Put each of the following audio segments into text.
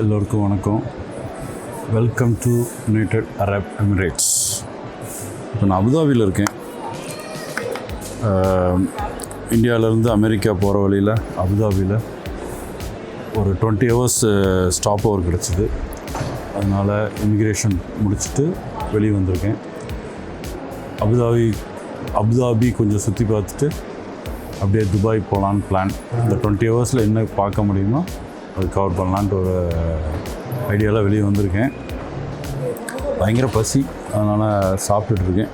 எல்லோருக்கும் வணக்கம். Welcome to United Arab Emirates. இப்போ நான் அபுதாபியில் இருக்கேன். இந்தியாவிலேருந்து அமெரிக்கா போகிற வழியில் அபுதாபியில் ஒரு 20 ஹவர்ஸ் ஸ்டாப் ஓவர் கிடச்சிது. அதனால் இமிக்ரேஷன் முடிச்சுட்டு வெளியே வந்திருக்கேன். அபுதாபி கொஞ்சம் சுற்றி பார்த்துட்டு அப்படியே துபாய் போகலான்னு பிளான். இந்த 20 ஹவர்ஸில் என்ன பார்க்க முடியுமோ அது கவர் பண்ணலான்ட்டு ஒரு ஐடியாவில் வெளியே வந்திருக்கேன். பயங்கர பசி, அதனால் சாப்பிட்டுட்ருக்கேன்.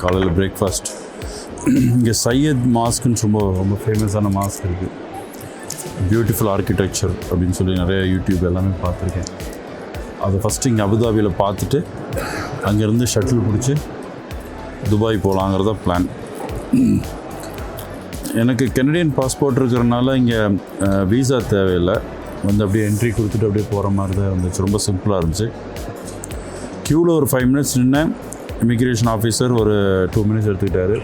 காலையில் பிரேக்ஃபாஸ்ட். இங்கே சையத் மாஸ்க்குன்னு ரொம்ப ஃபேமஸான மாஸ்க் இருக்குது. பியூட்டிஃபுல் ஆர்கிடெக்சர் அப்படின்னு சொல்லி நிறைய யூடியூப் எல்லாமே பார்த்துருக்கேன். அதை ஃபஸ்ட்டு இங்கே அபுதாபியில் பார்த்துட்டு அங்கேருந்து ஷட்டில் பிடிச்சி துபாய் போகலாங்கிறத பிளான். எனக்கு கெனடியன் பாஸ்போர்ட் இருக்கிறனால இங்கே வீசா தேவையில்லை. வந்து அப்படியே என்ட்ரி கொடுத்துட்டு அப்படியே போகிற மாதிரி தான் இருந்துச்சு. ரொம்ப சிம்பிளாக இருந்துச்சு. க்யூவில் ஒரு 5 மினிட்ஸ் நின்னேன். இமிக்ரேஷன் ஆஃபீஸர் ஒரு 2 மினிட்ஸ் எடுத்துக்கிட்டாரு.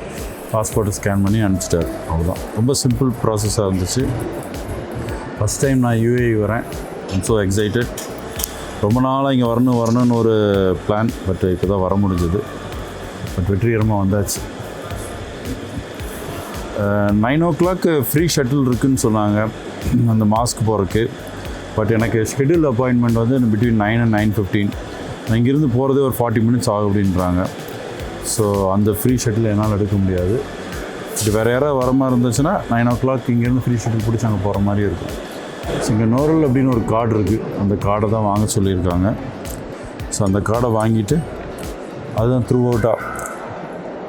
பாஸ்போர்ட்டை ஸ்கேன் பண்ணி அனுப்பிச்சிட்டார். அவ்வளோதான். ரொம்ப சிம்பிள் ப்ராசஸாக இருந்துச்சு. ஃபஸ்ட் டைம் நான் UAE வரேன். I'm so excited. ரொம்ப நாளாக இங்கே வரணும்னு ஒரு பிளான். பட் இப்போ தான் வர முடிஞ்சது. பட் வெற்றிகரமாக வந்தாச்சு. 9 o'clock ஃப்ரீ ஷட்டில் இருக்குதுன்னு சொன்னாங்க அந்த மாஸ்க் போகிறதுக்கு. பட் எனக்கு ஷெட்யூல் அப்பாயின்மெண்ட் வந்து பிட்வீன் 9 and 9:15. நான் இங்கேருந்து போகிறதே ஒரு 40 மினிட்ஸ் ஆகும் அப்படின்றாங்க. ஸோ அந்த ஃப்ரீ ஷட்டில் என்னால் எடுக்க முடியாது. இது வேறு யாராவது வர மாதிரி இருந்துச்சுன்னா 9 o'clock இங்கேருந்து ஃப்ரீ ஷட்டில் பிடிச்சி அங்கே போகிற மாதிரி இருக்கும். ஸோ இங்கே நோரல் அப்படின்னு ஒரு கார்டு இருக்குது. அந்த கார்டை தான் வாங்க சொல்லியிருக்காங்க. ஸோ அந்த கார்டை வாங்கிட்டு அதுதான் த்ரூ அவுட்டாக.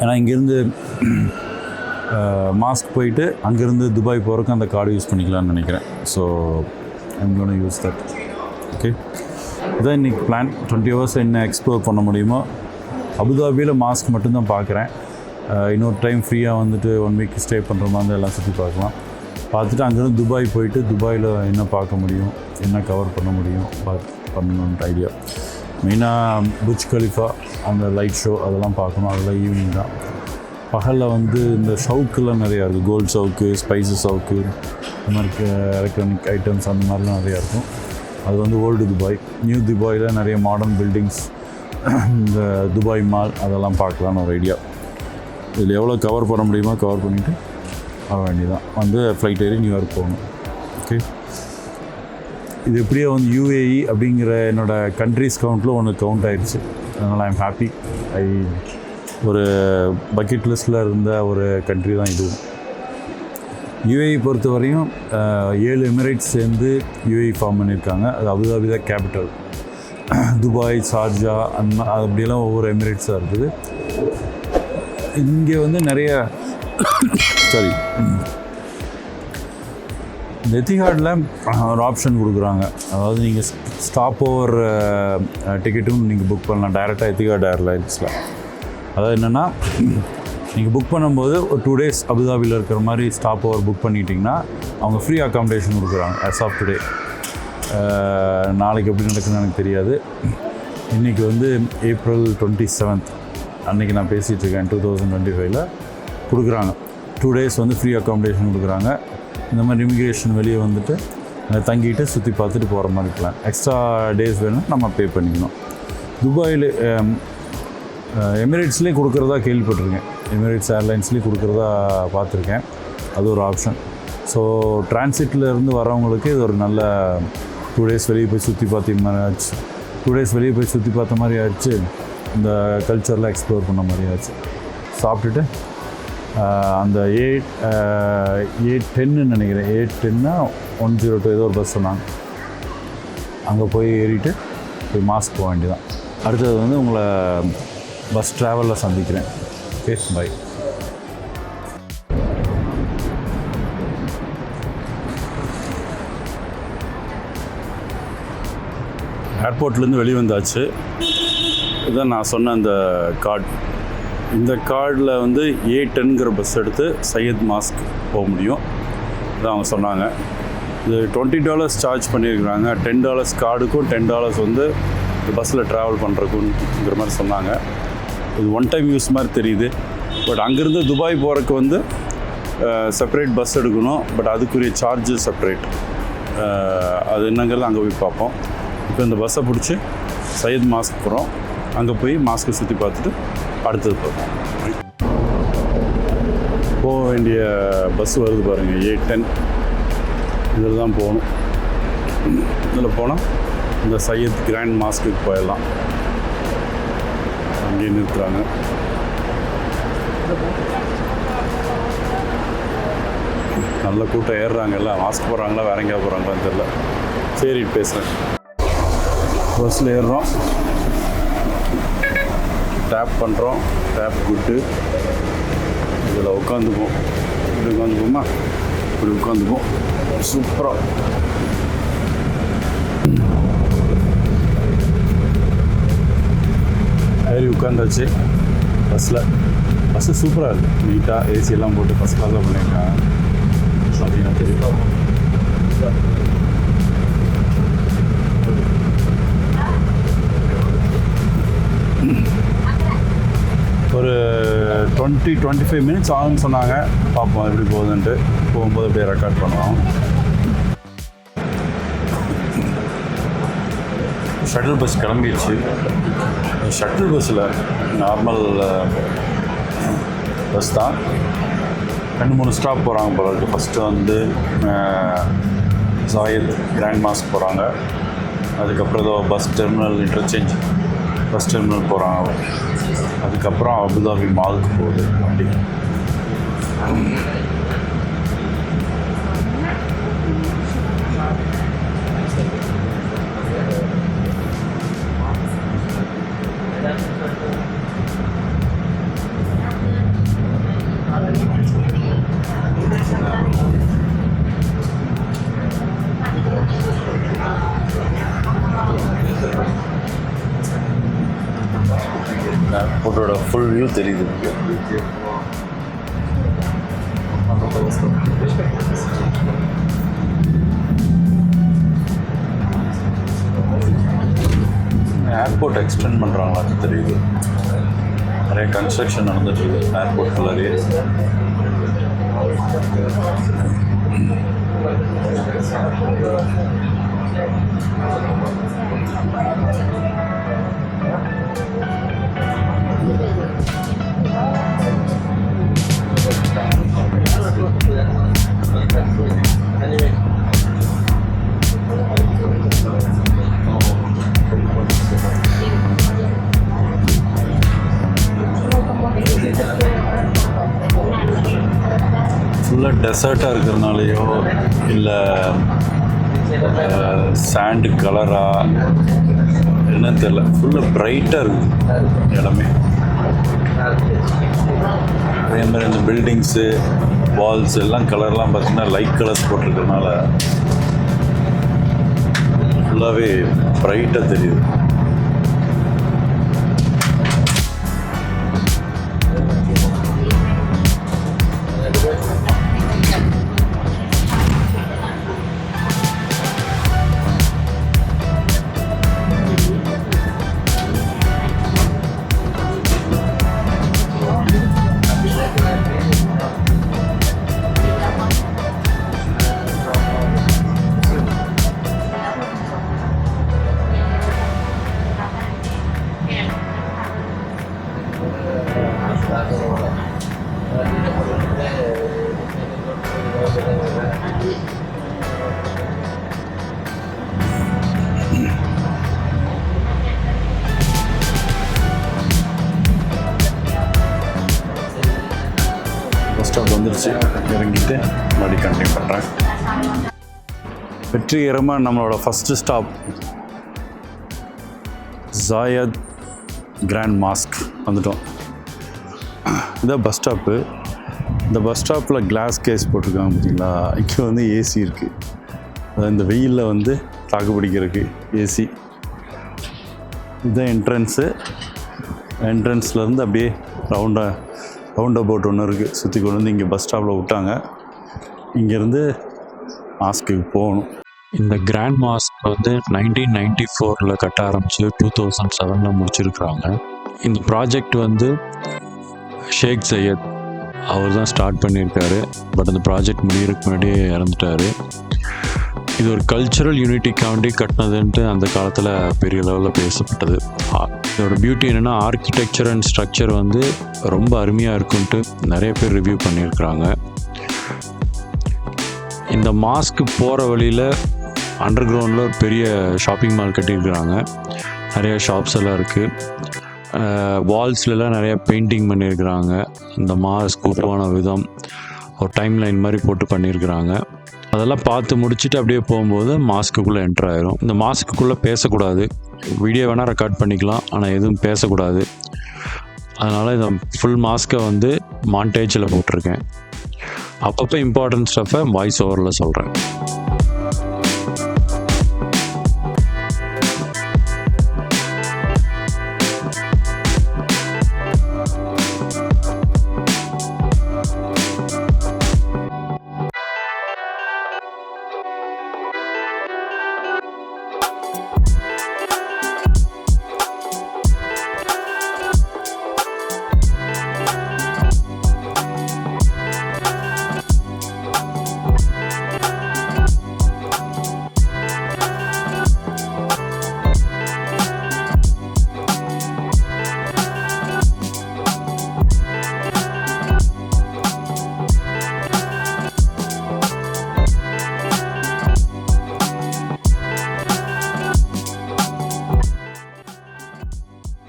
ஏன்னா இங்கேருந்து மாஸ்க் போயிட்டு அங்கேருந்து துபாய் போகிறதுக்கு அந்த கார்டு யூஸ் பண்ணிக்கலாம்னு நினைக்கிறேன். So I'm gonna use that. Okay, இதான் இன்றைக்கி பிளான். 20 ஹவர்ஸ் என்ன எக்ஸ்ப்ளோர் பண்ண முடியுமோ. அபுதாபியில் மாஸ்க் மட்டும்தான் பார்க்குறேன். இன்னொரு டைம் ஃப்ரீயாக வந்துட்டு 1 week ஸ்டே பண்ணுற மாதிரி எல்லாம் சுற்றி பார்க்கலாம். பார்த்துட்டு அங்கேருந்து துபாய் போயிட்டு துபாயில் என்ன பார்க்க முடியும், என்ன கவர் பண்ண முடியும் பண்ணணுன்ற ஐடியா. மெயினாக புர்ஜ் கலிஃபா அந்த லைட் ஷோ அதெல்லாம் பார்க்கணும். அதெல்லாம் ஈவினிங் தான். பகலில் வந்து இந்த ஷவுக்கெல்லாம் நிறையா இருக்குது. கோல்ட் ஷவுக்கு, ஸ்பைசஸ் ஷவுக்கு, இந்த மாதிரி எலக்ட்ரானிக் ஐட்டம்ஸ் அந்த மாதிரிலாம் நிறையா இருக்கும். அது வந்து ஓல்டு துபாய். நியூ துபாயில் நிறைய மாடர்ன் பில்டிங்ஸ், இந்த துபாய் மால் அதெல்லாம் பார்க்கலான்னு ஒரு ஐடியா. இதில் எவ்வளோ கவர் பண்ண முடியுமோ கவர் பண்ணிவிட்டு வர வேண்டியதான். வந்து ஃப்ளைட் ஏறி நியூயார்க் போகணும். ஓகே, இது எப்படியோ வந்து UAE அப்படிங்கிற என்னோடய கண்ட்ரிஸ் கவுண்ட்டில் ஒன்று கவுண்ட் ஆகிடுச்சு. அதனால் ஐம் ஹாப்பி. ஒரு பக்கெட் லிஸ்ட்டில் இருந்த ஒரு கண்ட்ரி தான் இதுவும். UAE பொறுத்த வரையும் 7 எமிரேட்ஸ் சேர்ந்து UAE ஃபார்ம் பண்ணியிருக்காங்க. அது அபுதாபி தான் கேபிட்டல். துபாய், ஷார்ஜா அப்படியெல்லாம் ஒவ்வொரு எமிரேட்ஸாக இருக்குது. இங்கே வந்து நிறைய எத்திஹாடில் ஒரு ஆப்ஷன் கொடுக்குறாங்க. அதாவது நீங்கள் ஸ்டாப் ஓவர் டிக்கெட்டும் நீங்கள் புக் பண்ணலாம் டைரெக்டாக எத்திஹாட் ஏர்லைன்ஸில். அதாவது என்னென்னா, நீங்கள் புக் பண்ணும்போது ஒரு 2 days அபுதாபியில் இருக்கிற மாதிரி ஸ்டாப் ஓவர் புக் பண்ணிட்டீங்கன்னா அவங்க ஃப்ரீ அக்காமடேஷன் கொடுக்குறாங்க ஆஸ் ஆஃப் டுடே. நாளைக்கு எப்படி நடக்குதுன்னு எனக்கு தெரியாது. இன்றைக்கி வந்து April 27th அன்றைக்கி நான் பேசிகிட்டு இருக்கேன். 2025 கொடுக்குறாங்க. 2 days வந்து ஃப்ரீ அக்காமடேஷன் கொடுக்குறாங்க. இந்த மாதிரி இமிக்ரேஷன் வெளியே வந்துட்டு தங்கிட்டு சுற்றி பார்த்துட்டு போகிற மாதிரி பிளான். எக்ஸ்ட்ரா டேஸ் வேணும் நம்ம பே பண்ணிக்கணும். துபாயில் எமிரேட்ஸ்லேயும் கொடுக்குறதா கேள்விப்பட்டிருக்கேன். எமிரேட்ஸ் ஏர்லைன்ஸ்லேயும் கொடுக்குறதா பார்த்துருக்கேன். அது ஒரு ஆப்ஷன். ஸோ டிரான்சிட்டில் இருந்து வரவங்களுக்கு இது ஒரு நல்ல 2 days வெளியே போய் சுற்றி பார்த்த மாதிரி ஆச்சு. 2 days வெளியே போய் சுற்றி பார்த்த மாதிரி ஆச்சு. இந்த கல்ச்சரில் எக்ஸ்ப்ளோர் பண்ண மாதிரி ஆச்சு. சாப்பிட்டுட்டு அந்த A10 நினைக்கிறேன், A10 102 ஏதோ ஒரு பஸ் சொன்னாங்க. அங்கே போய் ஏறிட்டு போய் மாஸ்க் போக வேண்டியதான். அடுத்தது வந்து உங்களை பஸ் ட்ராவலில் சந்திக்கிறேன். Okay, by. ஏர்போர்ட்லேருந்து வெளியே வந்தாச்சு. இதுதான் நான் சொன்ன அந்த கார்டு. இந்த கார்டில் வந்து A10ங்கிற பஸ் எடுத்து சையத் மாஸ்க் போக முடியும். இதான் அவங்க சொன்னாங்க. இது $20 சார்ஜ் பண்ணியிருக்கிறாங்க. $10 கார்டுக்கும் $10 வந்து பஸ்ஸில் ட்ராவல் பண்ணுறக்குங்கிற மாதிரி சொன்னாங்க. இது 1 time யூஸ் மாதிரி தெரியுது. பட் அங்கேருந்து துபாய் போகிறதுக்கு வந்து செப்பரேட் பஸ் எடுக்கணும். பட் அதுக்குரிய சார்ஜு செப்பரேட். அது என்னங்கிறது அங்கே போய் பார்ப்போம். இப்போ இந்த பஸ்ஸை பிடிச்சி சையத் மாஸ்க் போகிறோம். அங்கே போய் மாஸ்க்கை சுற்றி பார்த்துட்டு அடுத்தது போகிறோம். போக வேண்டிய பஸ் வருது பாருங்கள், A10. இதில் தான் போகணும். இதில் போனால் இந்த சையத் கிராண்ட் மாஸ்க்குக்கு போயிடலாம். அங்கேயே நிறுத்துறாங்க. நல்ல கூட்டம் ஏறுறாங்கல்ல, மாஸ்க் போடுறாங்களா வேற எங்கேயா போகிறாங்களான்னு தெரியல. சரி பேசுகிறேன். பஸ்ஸில் ஏறுறோம், டேப் பண்ணுறோம். Tap good. இதில் உட்காந்துப்போம். இப்படி உட்காந்துப்போமா? இப்படி உட்காந்துப்போம். சூப்பராக ஏறி உட்காந்தாச்சு பஸ்ஸில். பஸ்ஸு சூப்பராக இருக்குது, நீட்டாக ஏசியெல்லாம் போட்டு ஃபஸ்ட் கிளாஸில் பண்ணியிருக்காங்க. அப்படின்னா தெரியும். ஒரு 20-25 மினிட்ஸ் ஆகும்னு சொன்னாங்க. பார்ப்போம் எப்படி போகுதுன்ட்டு. போகும்போது அப்படியே ரெக்கார்ட் பண்ணுவோம். ஷட்டில் பஸ் கிளம்பிடுச்சு. ஷட்டில் பஸ்ஸில் நார்மல் பஸ் தான். 2-3 ஸ்டாப் போகிறாங்க போல இருக்குது. ஃபஸ்ட்டு வந்து ஜாயத் கிராண்ட் மாஸ்க் போகிறாங்க. அதுக்கப்புறம் ஏதோ bus terminal interchange bus terminal போகிறாங்க. அதுக்கப்புறம் அபுதாபி மாலுக்கு போகுது. அப்படி ஃபோட்டோட ஃபுல் வியூ தெரியுது. ஏர்போர்ட் எக்ஸ்டெண்ட் பண்ணுறாங்களா தெரியுது. நிறைய கன்ஸ்ட்ரக்ஷன் நடந்துட்டுருக்கு ஏர்போர்ட்குள்ளே. ஃபுல்லாக டெசர்ட்டாக இருக்கிறதுனாலையோ இல்லை சாண்டு கலராக என்னன்னு தெரியல, ஃபுல்லாக ப்ரைட்டாக இருக்குது இடமே. அதே மாதிரி இந்த பில்டிங்ஸு வால்ஸ் எல்லாம் கலர்லாம் பார்த்திங்கன்னா லைட் கலர்ஸ் போட்டிருக்கிறதுனால ஃபுல்லாகவே ப்ரைட்டாக தெரியுது. பஸ் ஸ்டாப் வந்துருச்சு. இறங்கிட்டு மறுபடியும் கண்டினியூ பண்ணுறேன். வெற்றிகரமாக நம்மளோட first stop Zayed grand mosque வந்துட்டோம். இதான் பஸ் ஸ்டாப்பு. இந்த பஸ் ஸ்டாப்பில் கிளாஸ் கேஸ் போட்டிருக்காங்க பார்த்தீங்களா. இங்கே வந்து ஏசி இருக்குது. அதாவது இந்த வெயிலில் வந்து தாக்கு பிடிக்கிறதுக்கு ஏசி. இதுதான் என்ட்ரன்ஸு. என்ட்ரன்ஸ்லேருந்து அப்படியே ரவுண்ட் அபவுட் ஒன்று இருக்குது. சுற்றி கொண்டு வந்து இங்கே பஸ் ஸ்டாப்பில் விட்டாங்க. இங்கேருந்து மாஸ்க்குக்கு போகணும். இந்த கிராண்ட் மாஸ்க் வந்து 1994 கட்ட ஆரம்பித்து 2007 முடிச்சிருக்கிறாங்க. இந்த ப்ராஜெக்ட் வந்து ஷேக் சையத் அவர் தான் ஸ்டார்ட் பண்ணியிருக்காரு. பட் அந்த ப்ராஜெக்ட் முடியறதுக்கு முன்னாடியே இறந்துட்டார். இது ஒரு கல்ச்சுரல் யூனிட்டிக்காண்டி கட்டினதுன்ட்டு அந்த காலத்தில் பெரிய லெவலில் பேசப்பட்டது. இதோட பியூட்டி என்னென்னா ஆர்கிடெக்சர் அண்ட் ஸ்ட்ரக்சர் வந்து ரொம்ப அருமையாக இருக்குன்ட்டு நிறைய பேர் ரிவ்யூ பண்ணியிருக்கிறாங்க. இந்த மாஸ்க்கு போகிற வழியில் அண்டர் கிரவுண்டில் ஒரு பெரிய ஷாப்பிங் மால் கட்டியிருக்கிறாங்க. நிறைய ஷாப்ஸ் எல்லாம் இருக்குது. வால்ஸ்லாம் நிறைய பெயிண்டிங் பண்ணியிருக்கிறாங்க. இந்த மாஸ்க்கு போன விதம் ஒரு டைம் லைன் மாதிரி போட்டு பண்ணியிருக்கிறாங்க. அதெல்லாம் பார்த்து முடிச்சுட்டு அப்படியே போகும்போது மாஸ்க்குள்ளே என்ட்ரு ஆயிரும். இந்த மாஸ்க்குள்ளே பேசக்கூடாது. வீடியோ வேணால் ரெக்கார்ட் பண்ணிக்கலாம், ஆனால் எதுவும் பேசக்கூடாது. அதனால் இந்த ஃபுல் மாஸ்க்கை வந்து மாண்டேஜில் போட்டிருக்கேன். அப்பப்போ இம்பார்ட்டன்ட் ஸ்டஃப்பை வாய்ஸ் ஓவரில் சொல்கிறேன்.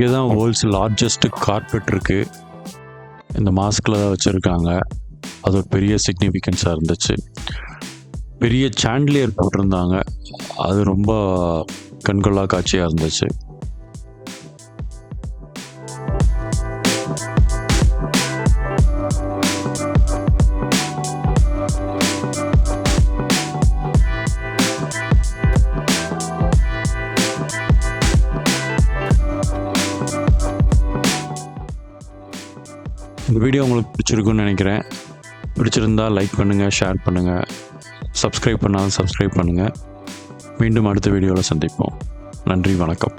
இங்கே தான் வேர்ல்ட்ஸ் லார்ஜஸ்ட் கார்பெட் இருக்குது. இந்த மாஸ்கில் தான் வச்சுருக்காங்க. அது ஒரு பெரிய சிக்னிஃபிகன்ஸாக இருந்துச்சு. பெரிய சாண்ட்லியர் போட்டிருந்தாங்க. அது ரொம்ப கண்கொள்ளா காட்சியாக இருந்துச்சு. இந்த வீடியோ உங்களுக்கு பிடிச்சிருக்குன்னு நினைக்கிறேன். பிடிச்சிருந்தால் லைக் பண்ணுங்கள், ஷேர் பண்ணுங்கள், சப்ஸ்கிரைப் பண்ணாலும் சப்ஸ்கிரைப் பண்ணுங்கள். மீண்டும் அடுத்த வீடியோவில் சந்திப்போம். நன்றி, வணக்கம்.